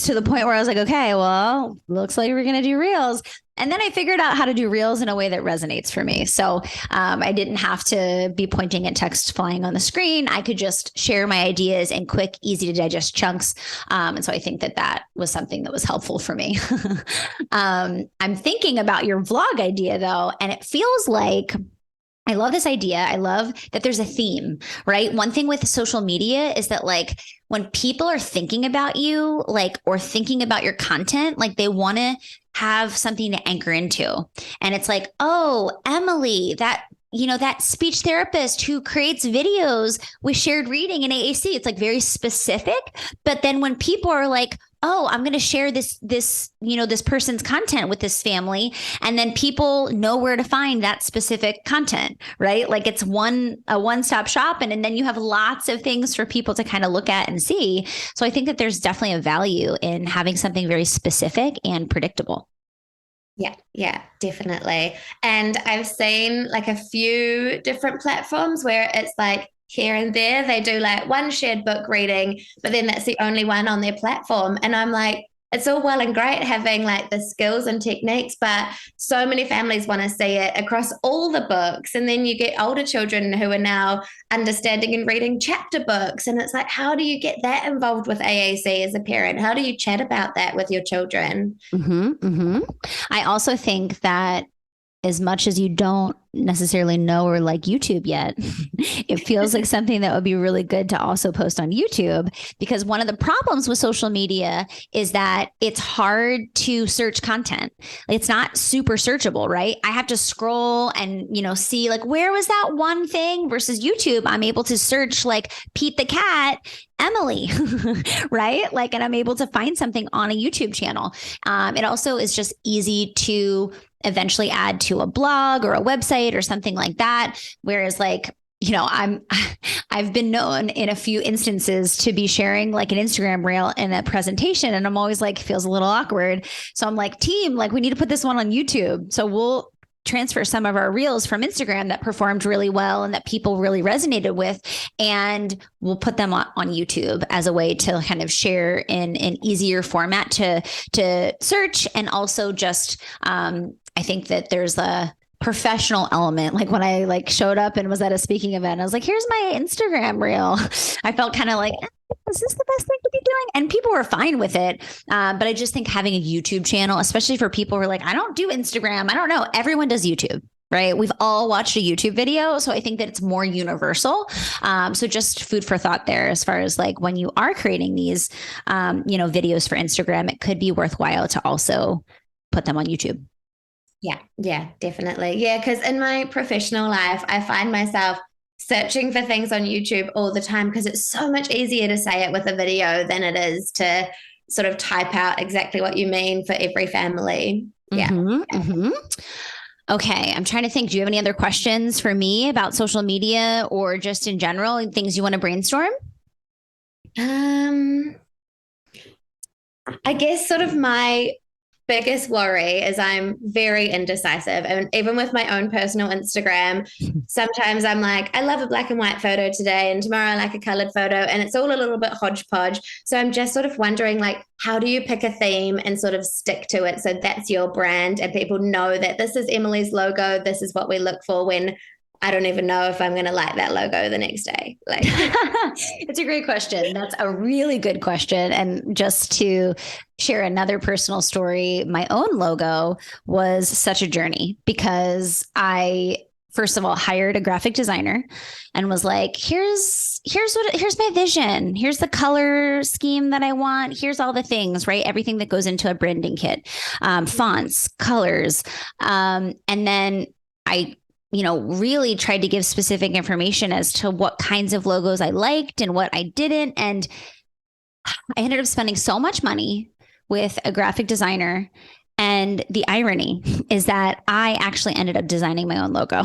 to the point where I was like, okay, well, looks like we're going to do reels. And then I figured out how to do reels in a way that resonates for me. So I didn't have to be pointing at text flying on the screen. I could just share my ideas in quick, easy to digest chunks. And so I think that was something that was helpful for me. I'm thinking about your vlog idea though, and it feels like I love this idea. I love that there's a theme, right? One thing with social media is that like when people are thinking about you, like, or thinking about your content, like they want to have something to anchor into. And it's like, oh, Emily, that speech therapist who creates videos with shared reading in AAC, it's like very specific. But then when people are like, oh, I'm going to share this person's content with this family, and then people know where to find that specific content, right? Like it's a one-stop shop. And then you have lots of things for people to kind of look at and see. So I think that there's definitely a value in having something very specific and predictable. Yeah, definitely. And I've seen like a few different platforms where it's like here and there, they do like one shared book reading, but then that's the only one on their platform. And I'm like, it's all well and great having like the skills and techniques, but so many families want to see it across all the books. And then you get older children who are now understanding and reading chapter books. And it's like, how do you get that involved with AAC as a parent? How do you chat about that with your children? I also think that as much as you don't necessarily know or like YouTube yet, it feels like something that would be really good to also post on YouTube, because one of the problems with social media is that it's hard to search content. It's not super searchable, right? I have to scroll and, see like, where was that one thing versus YouTube? I'm able to search like Pete the cat, Emily, right? Like, and I'm able to find something on a YouTube channel. It also is just easy to eventually add to a blog or a website or something like that. Whereas like, I've been known in a few instances to be sharing like an Instagram reel in a presentation. And I'm always like, feels a little awkward. So I'm like, team, like we need to put this one on YouTube. So we'll transfer some of our reels from Instagram that performed really well and that people really resonated with, and we'll put them on YouTube as a way to kind of share in an easier format to search. And also just, I think that there's a professional element. Like when I like showed up and was at a speaking event, I was like, here's my Instagram reel. I felt kind of like, is this the best thing to be doing? And people were fine with it. But I just think having a YouTube channel, especially for people who are like, I don't do Instagram. I don't know. Everyone does YouTube, right? We've all watched a YouTube video. So I think that it's more universal. So just food for thought there, as far as like when you are creating these, videos for Instagram, it could be worthwhile to also put them on YouTube. Yeah, definitely. Yeah, because in my professional life, I find myself searching for things on YouTube all the time because it's so much easier to say it with a video than it is to sort of type out exactly what you mean for every family. Yeah. Mm-hmm, mm-hmm. Okay, I'm trying to think. Do you have any other questions for me about social media or just in general, things you want to brainstorm? I guess sort of my biggest worry is I'm very indecisive. And even with my own personal Instagram, sometimes I'm like, I love a black and white photo today, and tomorrow I like a colored photo, and it's all a little bit hodgepodge. So I'm just sort of wondering, like, how do you pick a theme and sort of stick to it so that's your brand and people know that this is Emily's logo, this is what we look for when I don't even know if I'm going to like that logo the next day. Like, it's a great question. That's a really good question. And just to share another personal story, my own logo was such a journey because I, first of all, hired a graphic designer and was like, here's my vision. Here's the color scheme that I want. Here's all the things, right? Everything that goes into a branding kit, fonts, colors. And then I really tried to give specific information as to what kinds of logos I liked and what I didn't. And I ended up spending so much money with a graphic designer. And the irony is that I actually ended up designing my own logo.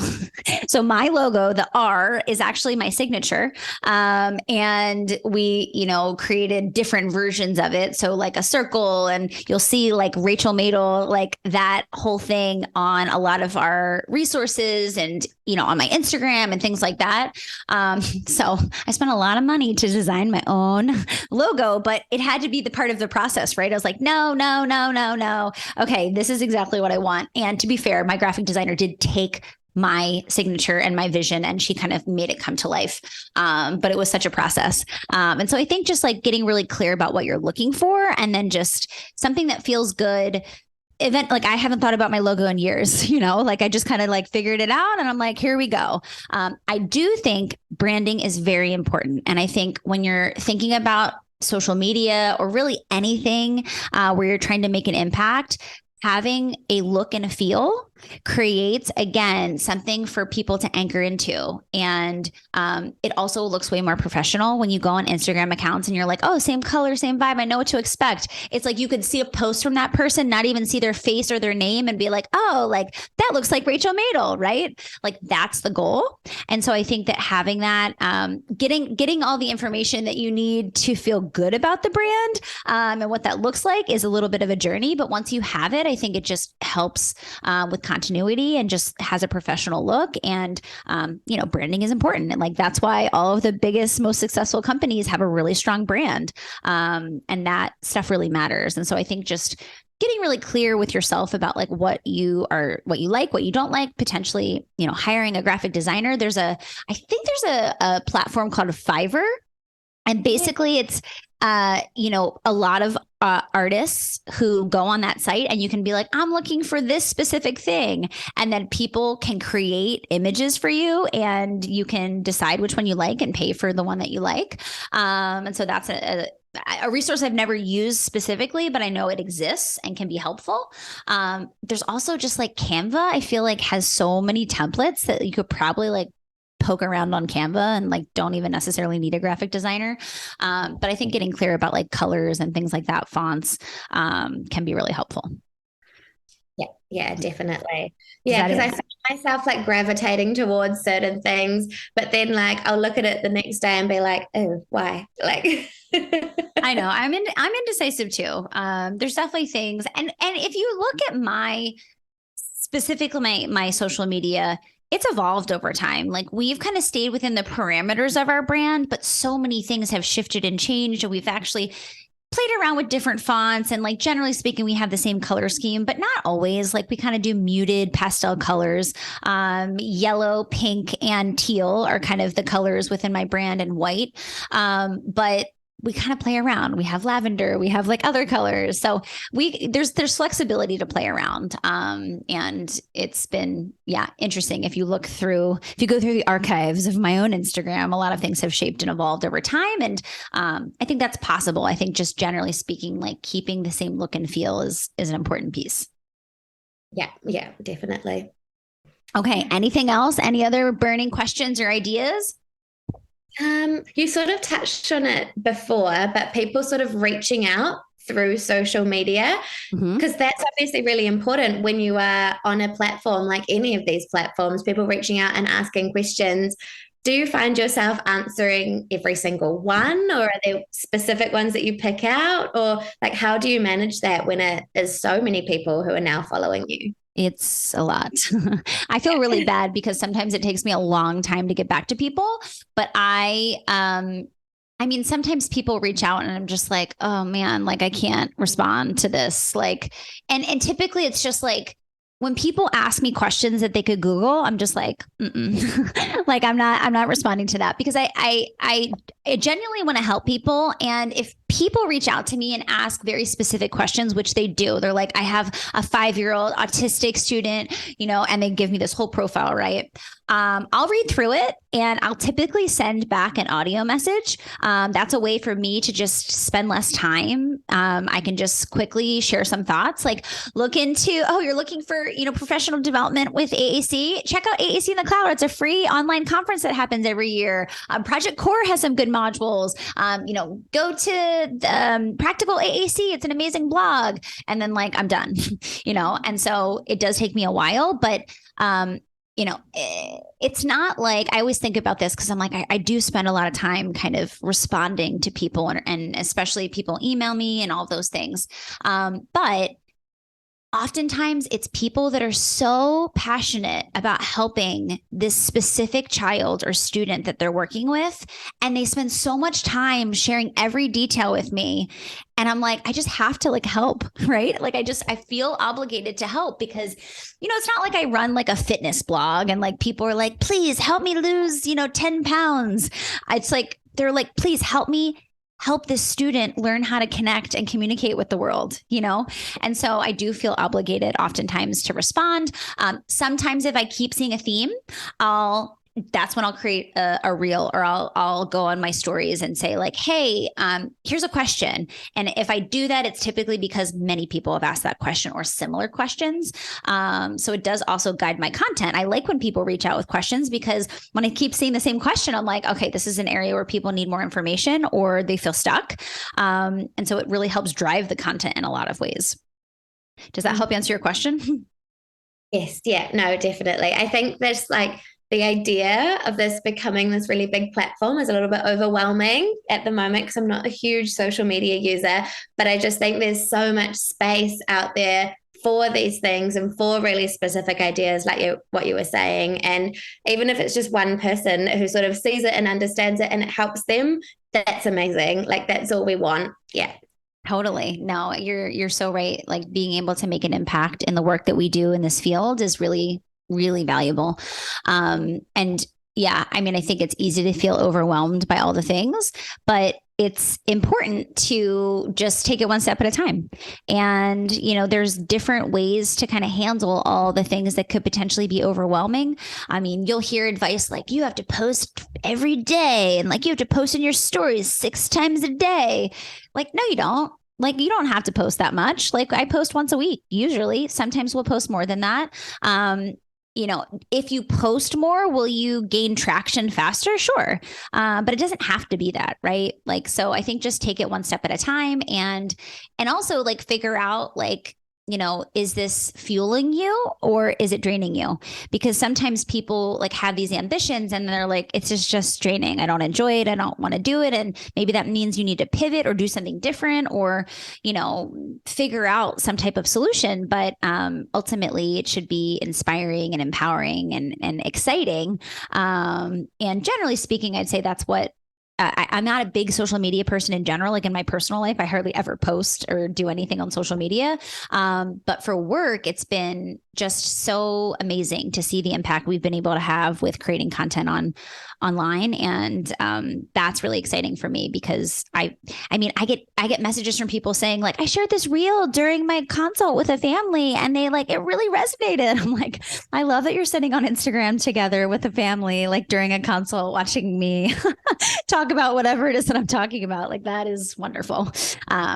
So my logo, the R, is actually my signature. And we, created different versions of it. So like a circle, and you'll see like Rachel Madel, like that whole thing on a lot of our resources and, on my Instagram and things like that. So I spent a lot of money to design my own logo, but it had to be the part of the process, right? I was like, no. Okay, this is exactly what I want. And to be fair, my graphic designer did take my signature and my vision, and she kind of made it come to life. But it was such a process. And so I think just like getting really clear about what you're looking for, and then just something that feels good. Like I haven't thought about my logo in years, like I just kind of like figured it out and I'm like, here we go. I do think branding is very important. And I think when you're thinking about social media or really anything where you're trying to make an impact, having a look and a feel creates, again, something for people to anchor into. And it also looks way more professional when you go on Instagram accounts and you're like, oh, same color, same vibe. I know what to expect. It's like you could see a post from that person, not even see their face or their name, and be like, oh, like that looks like Rachel Madel, right? Like that's the goal. And so I think that having that, getting all the information that you need to feel good about the brand and what that looks like is a little bit of a journey. But once you have it, I think it just helps with continuity and just has a professional look. And, branding is important. And like, that's why all of the biggest, most successful companies have a really strong brand. And that stuff really matters. And so I think just getting really clear with yourself about like what you like, what you don't like, potentially, hiring a graphic designer. I think there's a platform called Fiverr. And basically a lot of artists who go on that site, and you can be like, I'm looking for this specific thing. And then people can create images for you, and you can decide which one you like and pay for the one that you like. And so that's a resource I've never used specifically, but I know it exists and can be helpful. There's also just like Canva, I feel like has so many templates that you could probably like poke around on Canva and like don't even necessarily need a graphic designer. But I think getting clear about like colors and things like that, fonts, can be really helpful. Yeah, definitely. Yeah, because I find myself like gravitating towards certain things, but then like I'll look at it the next day and be like, oh, why? Like I know I'm indecisive too. There's definitely things, and if you look at specifically my social media, it's evolved over time. Like we've kind of stayed within the parameters of our brand, but so many things have shifted and changed, and we've actually played around with different fonts, and like generally speaking, we have the same color scheme, but not always. Like we kind of do muted pastel colors. Yellow, pink, and teal are kind of the colors within my brand, and white. But we kind of play around. We have lavender, we have like other colors. So there's flexibility to play around. And it's been, interesting. If you go through the archives of my own Instagram, a lot of things have shaped and evolved over time. And I think that's possible. I think just generally speaking, like keeping the same look and feel is an important piece. Yeah, definitely. Okay. Anything else? Any other burning questions or ideas? You sort of touched on it before, but people sort of reaching out through social media, because that's obviously really important when you are on a platform like any of these platforms, people reaching out and asking questions. Do you find yourself answering every single one, or are there specific ones that you pick out, or like how do you manage that when it is so many people who are now following you? It's a lot. I feel really bad because sometimes it takes me a long time to get back to people, but I mean, sometimes people reach out and I'm just like, oh man, like I can't respond to this. Like, and typically it's just like, when people ask me questions that they could Google, I'm just like, like I'm not responding to that, because I genuinely want to help people. And if people reach out to me and ask very specific questions, which they do, they're like, I have a 5-year-old autistic student, and they give me this whole profile, right? I'll read through it and I'll typically send back an audio message. That's a way for me to just spend less time. I can just quickly share some thoughts, like look into, you're looking for, professional development with AAC. Check out AAC in the Cloud. It's a free online conference that happens every year. Project Core has some good modules. Go to Practical AAC. It's an amazing blog. And then like, I'm done, and so it does take me a while, but it's not like, I always think about this because I'm like, I do spend a lot of time kind of responding to people, and especially people email me and all those things. But oftentimes it's people that are so passionate about helping this specific child or student that they're working with, and they spend so much time sharing every detail with me. And I'm like, I just have to like help, right? Like I feel obligated to help because, it's not like I run like a fitness blog and like people are like, please help me lose, 10 pounds. It's like, they're like, please help me help this student learn how to connect and communicate with the world, And so I do feel obligated oftentimes to respond. Sometimes if I keep seeing a theme, that's when I'll create a reel, or I'll go on my stories and say like, hey, here's a question. And if I do that, it's typically because many people have asked that question or similar questions. So it does also guide my content. I like when people reach out with questions, because when I keep seeing the same question, I'm like, okay, this is an area where people need more information or they feel stuck. And so it really helps drive the content in a lot of ways. Does that help answer your question? Yes. Yeah, no, definitely. I think there's like, the idea of this becoming this really big platform is a little bit overwhelming at the moment, because I'm not a huge social media user, but I just think there's so much space out there for these things and for really specific ideas like what you were saying. And even if it's just one person who sort of sees it and understands it and it helps them, that's amazing. Like that's all we want. Yeah. Totally. No, you're so right. Like being able to make an impact in the work that we do in this field is really, really valuable. And yeah, I mean, I think it's easy to feel overwhelmed by all the things, but it's important to just take it one step at a time. And, there's different ways to kind of handle all the things that could potentially be overwhelming. I mean, you'll hear advice like you have to post every day and like you have to post in your stories 6 times a day. Like, no, you don't. Like, you don't have to post that much. Like, I post once a week, usually. Sometimes we'll post more than that. If you post more, will you gain traction faster? Sure. But it doesn't have to be that, right? Like, so I think just take it one step at a time and also like figure out like, is this fueling you or is it draining you? Because sometimes people like have these ambitions and they're like, it's just draining. I don't enjoy it. I don't want to do it. And maybe that means you need to pivot or do something different or, figure out some type of solution. But ultimately it should be inspiring and empowering and exciting. And generally speaking, I'd say that's what I'm not a big social media person in general. Like in my personal life, I hardly ever post or do anything on social media. But for work, it's been just so amazing to see the impact we've been able to have with creating content online. And that's really exciting for me because I get messages from people saying like, I shared this reel during my consult with a family and they like, it really resonated. I'm like, I love that you're sitting on Instagram together with a family, like during a consult, watching me talk about whatever it is that I'm talking about. Like that is wonderful.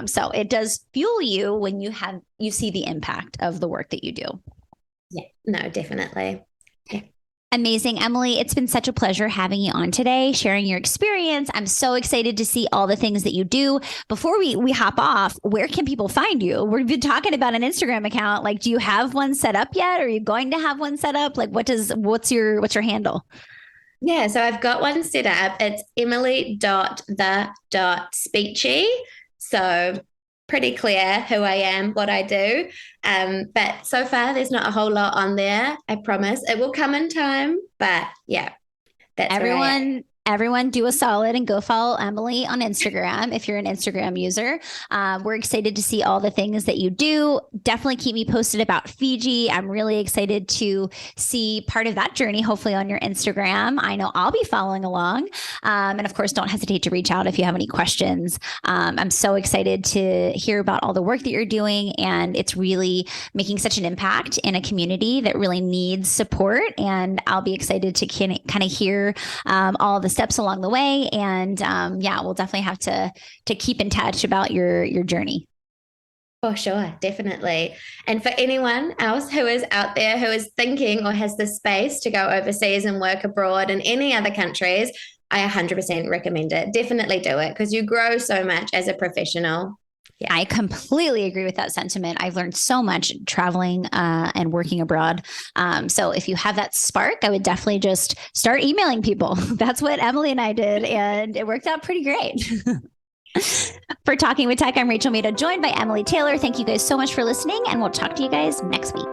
So it does fuel you when you see the impact of the work that you do. Yeah, no, definitely. Yeah. Amazing. Emily, it's been such a pleasure having you on today, sharing your experience. I'm so excited to see all the things that you do. Before we hop off, where can people find you? We've been talking about an Instagram account. Like, do you have one set up yet? Are you going to have one set up? Like, what's your handle? Yeah, so I've got one set up. It's emily.the.speechy. So pretty clear who I am, what I do. But so far, there's not a whole lot on there. I promise it will come in time. But yeah, that's Everyone do a solid and go follow Emily on Instagram if you're an Instagram user. We're excited to see all the things that you do. Definitely keep me posted about Fiji. I'm really excited to see part of that journey, hopefully on your Instagram. I know I'll be following along. And of course, don't hesitate to reach out if you have any questions. I'm so excited to hear about all the work that you're doing. And it's really making such an impact in a community that really needs support. And I'll be excited to kind of hear all the steps along the way. And we'll definitely have to keep in touch about your journey. For sure, definitely. And for anyone else who is out there who is thinking or has the space to go overseas and work abroad in any other countries, I 100% recommend it. Definitely do it because you grow so much as a professional. Yeah. I completely agree with that sentiment. I've learned so much traveling and working abroad. So if you have that spark, I would definitely just start emailing people. That's what Emily and I did, and it worked out pretty great. For Talking with Tech, I'm Rachel Maida, joined by Emily Taylor. Thank you guys so much for listening, and we'll talk to you guys next week.